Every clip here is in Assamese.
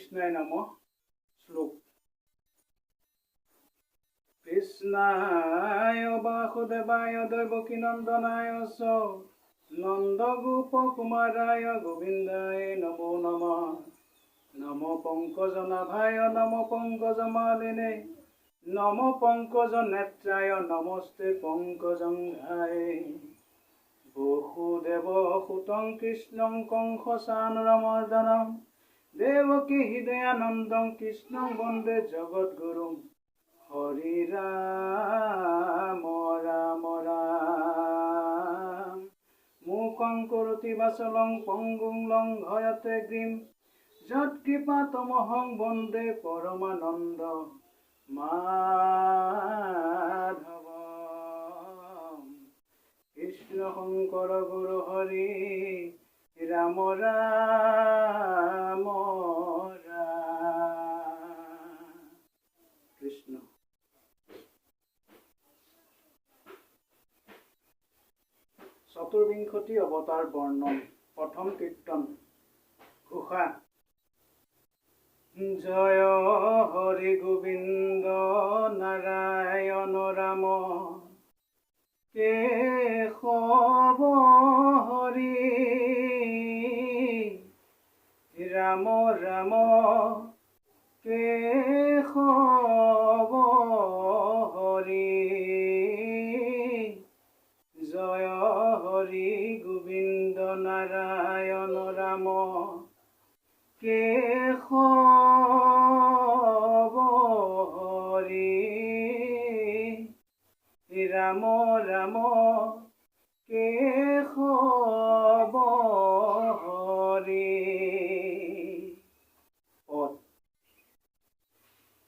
কৃষ্ণায় নমঃ। শ্লোক। কৃষ্ণায় বাসুদেবায় দৈবকীনন্দনায় চ নন্দগোপকুমারায় গোবিন্দায় নমো নমঃ। নম পঙ্কজনাভায় নম পঙ্কজমালিনে নম পঙ্কজ নেত্রায় নমস্তে পঙ্কজঙ্ঘায়। বসুদেব সুতং কৃষ্ণং কংসচানুরমর্দনম দেবকী হৃদয়ানন্দং কৃষ্ণং বন্দে জগদ্গুৰুম। হৰি ৰাম ৰাম ৰাম মূকং কৰোতি বাচলং পংগুং লংঘয়তে গিম যৎকৃপাতমহং বন্দে পৰমানন্দ মাধৱম। কৃষ্ণ শংকৰ গুৰু হৰি ৰাম ৰাম ৰাম। কৃষ্ণ। চতুৰ্বিংশতি অৱতাৰ বৰ্ণন। প্ৰথম কীৰ্তন। ঘোষা। জয় হৰি গোবিন্দ নাৰায়ণ ৰাম কেশৱ হৰি ৰাম ৰাম কেশৱ হৰি। জয় হৰি গোবিন্দ নাৰায়ণ ৰাম কেশৱ হৰি ৰাম ৰাম কেশৱ হৰি।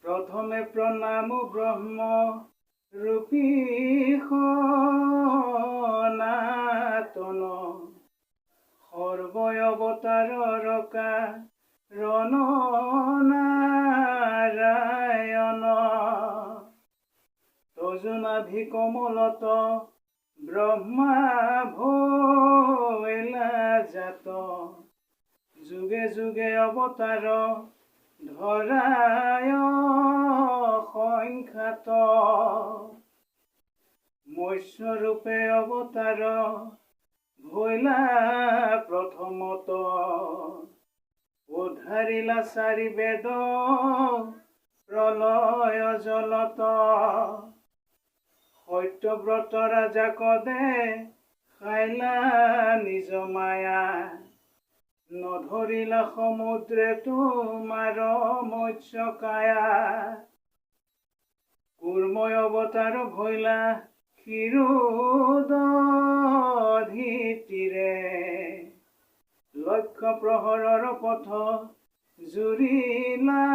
প্ৰথমে প্ৰণাম ব্ৰহ্ম ৰূপী সনাতন সৰ্বয়ৱতাৰৰ কাৰণ নাৰায়ণ। তজুনাভি কমলত ব্ৰহ্মা ভৈলা জাত যুগে যুগে অৱতাৰ ধৰায় সংখ্যাত। মৎস্যৰূপে অৱতাৰ ভৈলা প্ৰথমত উদ্ধাৰিলা চাৰি বেদ প্ৰলয় জলত। সত্যব্ৰত ৰাজা কদে খাইলা নিজ মায়া নধৰিলা সমুদ্ৰে তোমাৰ মৎস্য কায়া। কুৰ্ময় অৱতাৰ ভৈলা ক্ষীৰোদধিতীৰে লক্ষ্য প্ৰহৰৰ পথ জুৰিলা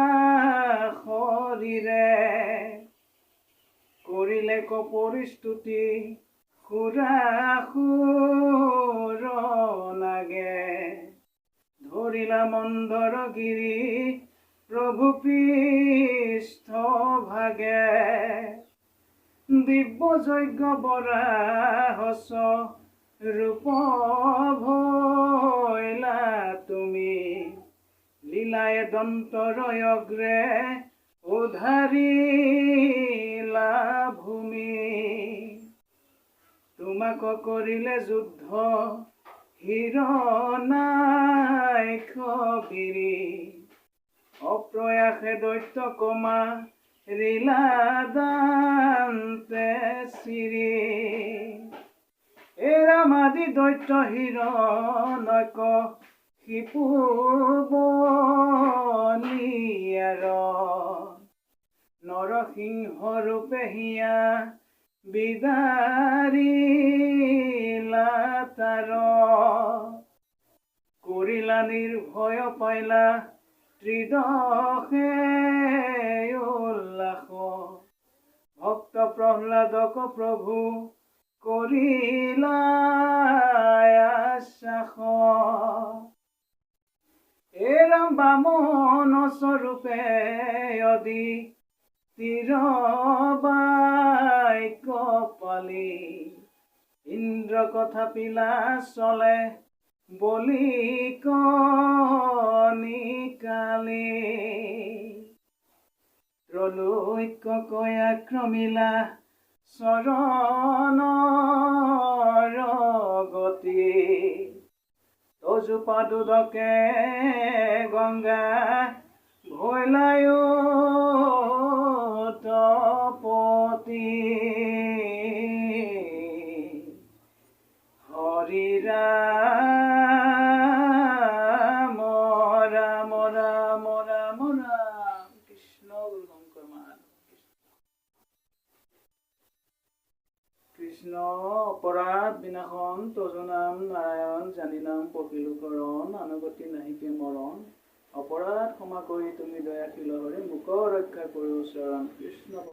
শৰীৰে। কৰিলে কপৰিস্তুতি সুৰাসুৰ নাগে ধৰিলা মন্দৰগিৰি প্ৰভু পৃষ্ঠ ভাগে। দিব্য যজ্ঞ বৰাহস ৰূপ ভৈলা তুমি লীলায়ে দন্তৰয় অগ্ৰে উদ্ধাৰিলা ভূমি। তোমাক কৰিলে যুদ্ধ হিৰণ্যাক্ষ বীৰি অপ্ৰয়াসে দৈত্য কমা ৰিলা দান্তে চিৰি। এৰামাদি দৈত্য হিৰণ্যক শিপু বলিয়াৰ নৰসিংহ ৰূপে হিয়া বিদাৰিলা তাৰ। কৰিলা নিৰ্ভয় পাইলা ত্ৰিদশে উল্লাস ভক্ত প্ৰহ্লাদক প্ৰভু কৰিলা আশ্বাস। এৰাম বামন স্বৰূপে অদি তীৰ বাক্য পালি ইন্দ্ৰ কথা পিলা চলে বলি কণিকালি ৰলৈক্যকৈ আক্ৰমিলা চৰণৰ গতি তজোপা দুদকে গংগা ভৈলায়ো তপতি হৰি ৰাম ৰাম ৰাম ৰাম ৰাম কৃষ্ণ গুৰু শংকৰ মহাদেৱ কৃষ্ণ অপৰাধ বিনাশন তজু নাম নাৰায়ণ জানি নাম পখিলুকৰণ আনুগতি নাহিকে মৰণ অপৰাধ ক্ষমা কৰি তুমি দয়াশীল হৰি মুখ ৰক্ষা কৰো চৰণ কৃষ্ণ